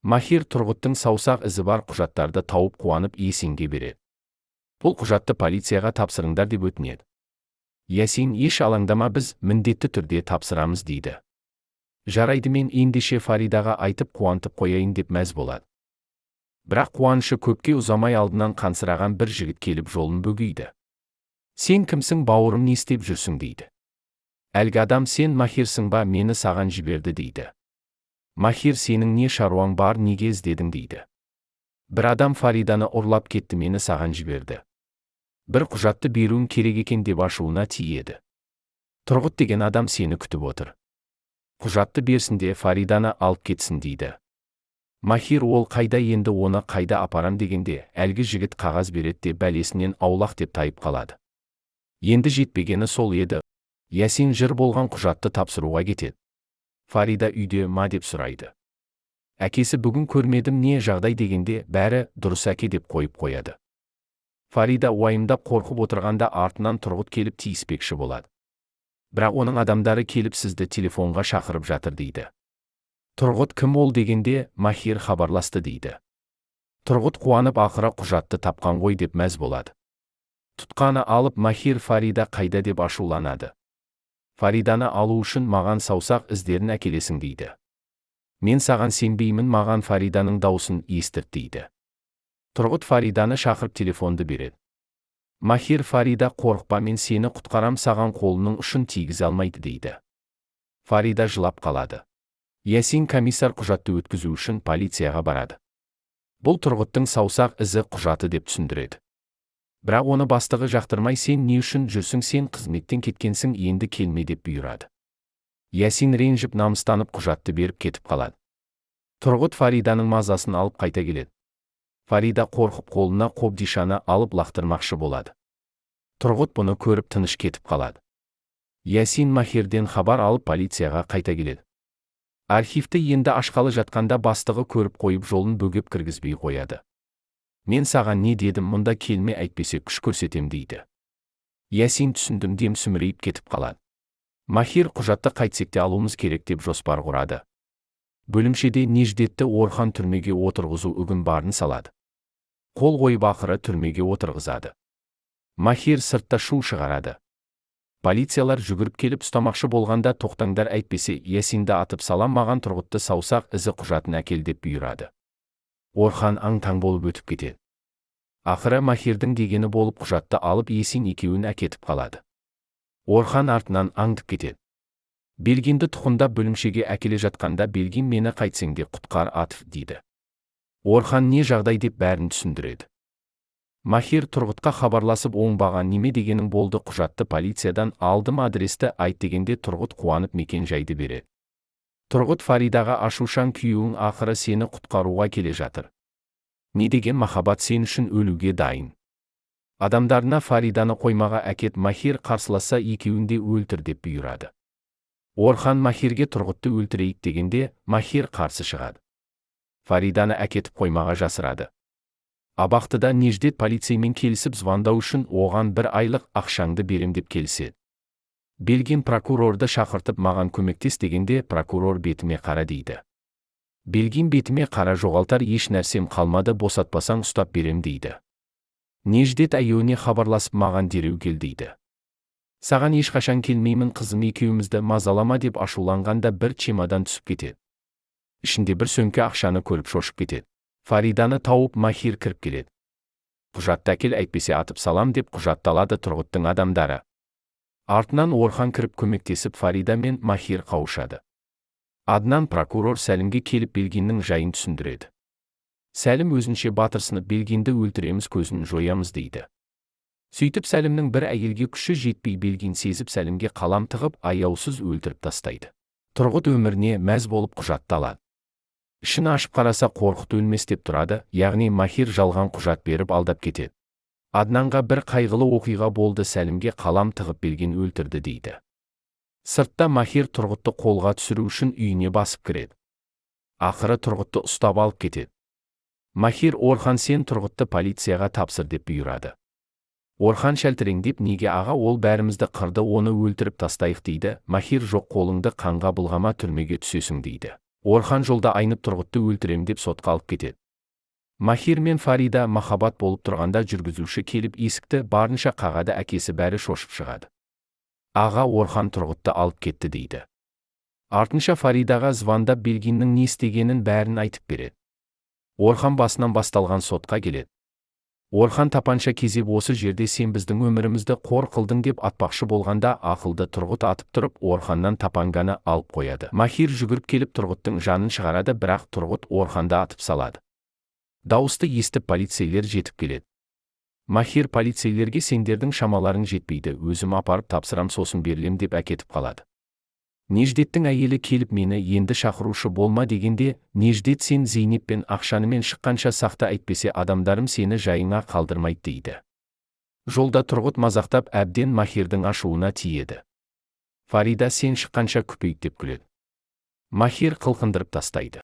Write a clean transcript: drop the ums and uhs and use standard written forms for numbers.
Махир Тұрғыттың саусақ ізі бар құжаттарды тауып қуанып Есенге береді. Бұл құжатты полицияға тапсырыңдар деп өтінеді. Есен еш алаңдама, біз міндетті түрде тапсырамыз дейді. Жарайды, мен ендеше Фаридаға айтып қуантып қояйын деп мәз болады. Бірақ қуанышы көпке ұзамай алдынан қансыраған бір жігіт келіп жолын бөгейді. Сен кімсің бауырым, не істеп жүрсің дейді. Әлгі адам, сен Махирсың ба, мені саған жіберді дейді. Махир, сенің не шаруаң бар, неге іздедің дейді. Бір адам Фариданы ұрлап кетті, мені саған жіберді. Бір құжатты беруің керек екен деп ашуына тиеді. Тұрғыт деген адам сені күтіп отыр. Құжатты берсін де Фариданы алып кетсін дейді. Махир, ол қайда, енді оны қайда апарам дегенде, әлгі жігіт қағаз береді де бәлесінен аулақ деп тайып қалады. Енді жетпегені сол еді. Есен жыр болған құжатты тапсыруға кетеді. Фарида үйде ма деп сұрайды. Әкесі бүгін көрмедім, не жағдай дегенде, бәрі дұрыс әке деп қойып қояды. Фарида уайымдап қорқып отырғанда артынан Тұрғыт келіп тиіспекші болады. Бірақ оның адамдары келіп сізді телефонға шақырып жатыр дейді. Тұрғыт кім ол дегенде, Махир хабарласты дейді. Тұрғыт қуанып ақыра құжатты тапқан ғой деп мәз болады. Тұтқаны алып Махир, Фарида қайда деп ашуланады. Фариданы алу үшін маған саусақ іздерін әкелесің дейді. Мен саған сенбеймін, маған Фариданың даусын естірт дейді. Тұрғыт Фариданы шақырып телефонды береді. Махир, Фарида қорықпа, мен сені құтқарам, саған қолының ұшын тигізе алмайды дейді. Фарида жылап қалады. Есен комиссар құжатты өткізу үшін полицияға барады. Бұл Тұрғыттың саусақ ізі құжаты деп түсіндіреді. Бірақ оны бастығы жақтырмай, сен не үшін жүрсің, сен қызметтен кеткенсің, енді келме деп бұйырады. Есен ренжіп намыстанып құжатты беріп кетіп қалады. Тұрғыт Фариданың мазасын алып қайта келеді. Фарида қорқып қолына қобдишаны алып лақтырмақшы болады. Тұрғыт бұны көріп тыныш кетіп қалады. Есен Махирден хабар алып полицияға қайта келеді. Архивті енді ашқалы жатқанда бастығы көріп қойып жолын бөгеп кіргізбей қояды. Мен саған не дедім, мұнда келме, әйтпесе күш көрсетем дейді. Есен түсіндім, дем сүмірейіп кетіп қалады. Махир, құжатты қайтсек те алуымыз керек деп жоспар құрады. Бөлімшеде Неждетті Орхан түрмеге отырғызу үгін барын салады. Қол қойып ақыры түрмеге отырғызады. Махир сыртта шу шығарады. Полициялар жүгіріп келіп ұстамақшы болғанда, тоқтаңдар, әйтпесе Есенді атып салам, маған Тұрғытты саусақ ізі құжатын әкел деп бұйырады. Орхан аң-таң болып өтіп кетеді. Ақыры Махирдің дегені болып құжатты алып Есен екеуін әкетіп қалады. Орхан артынан аңдып кетеді. Белгинді тұқындап бөлімшеге әкеле жатқанда, Белгин, мені қайтсеңде құтқар атып дейді. Орхан не жағдай деп бәрін түсіндіреді. Махир Тұрғытқа хабарласып, оңбаған неме дегенің болды, құжатты полициядан алдым, адресті айт дегенде Тұрғыт қуанып мекен жайды береді. Тұрғыт Фаридаға ашушаң, күйеуің ақыры сені құтқаруға келе жатыр. Не деген махаббат, сен үшін өлуге дайын. Адамдарына Фариданы қоймаға әкет, Махир қарсыласа екеуінде өлтір деп бұйырады. Орхан Махирге Тұрғытты өлтірейік дегенде, Махир қарсы шығады. Фариданы әкетіп қоймаға жасырады. Абақтыда Неждет полицеймен келісіп звондау үшін оған 1 айлық ақшаңды берем деп келіседі. Белгин прокурорды шақыртып, маған көмектес дегенде, прокурор бетіме қара дейді. Белгин бетіме қара, жоғалтар еш нәрсем қалмады, босатпасаң ұстап берем дейді. Неждет әйеуіне хабарласып, маған дереу кел дейді. Саған ешқашан келмеймін, қызым, екеумізді мазалама деп ашуланғанда бір чемодан түсіп кетеді. Ішінде бір сөмке ақшаны көріп шошып кетеді. Фариданы тауып Махир кіріп келеді. Құжатты әкел, әйтпесе атып салам деп құжатты алады Тұрғыттың адамдары. Артынан Орхан кіріп көмектесіп, Фарида мен Махир қауышады. Аднан прокурор Сәлімге келіп Белгиннің жайын түсіндіреді. Сәлім өзінше батырсынып, Белгинді өлтіреміз, көзін жоямыз дейді. Сөйтіп Сәлімнің бір әйелге күші жетпей, Белгин сезіп Сәлімге қалам тығып, аяусыз өлтіріп тастайды. Тұрғыт өміріне мәз болып құжатты алады. Ішін ашып қараса, қорқыт өлмес деп тұрады, яғни Махир жалған құжат беріп алдап кетеді. Аднанға бір қайғылы оқиға болды, Сәлімге қалам тығып Белгин өлтірді дейді. Сыртта Махир Тұрғытты қолға түсіру үшін үйіне басып кіреді. Ақыры Тұрғытты ұстап алып кетеді. Махир, Орхан, сен Тұрғытты полицияға тапсыр деп бұйырады. Орхан шәлтіреңдеп, неге аға, ол бәрімізді қырды, оны өлтіріп тастайық дейді. Махир, жоқ, қолыңды қанға былғама, түрмеге түсесің дейді. Орхан жолда айнып Тұрғытты өлтірем деп сотқа алып кетеді. Махир мен Фарида махаббат болып тұрғанда жүргізуші келіп есікті барынша қағады, әкесі бәрі шошып шығады. Аға, Орхан Тұрғытты алып кетті дейді. Артынша Фаридаға звондап Белгиннің не істегенін бәрін айтып береді. Орхан басынан басталған сотқа келеді. Орхан тапанша кезеп осы жерде сен біздің өмірімізді қор қылдың деп атпақшы болғанда ақылды Тұрғыт атып тұрып Орханнан тапанғаны алып қояды. Махир жүгіріп келіп Тұрғыттың жанын шығарады, бірақ Тұрғыт Орханды атып салады. Дауысты естіп полицейлер жетіп келеді. Махир полицейлерге сендердің шамаларың жетпейді, өзім апарып тапсырам сосын берілем деп әкетіп қалады. Неждеттің әйелі келіп мені енді шақырушы болма дегенде, Неждет сен Зейнеппен ақшанымен шыққанша сақта, әйтпесе адамдарым сені жайыңа қалдырмайды дейді. Жолда Тұрғыт мазақтап әбден Махирдің ашуына тиеді. Фарида сен шыққанша күпейік деп күледі. Махир қылқындырып тастайды.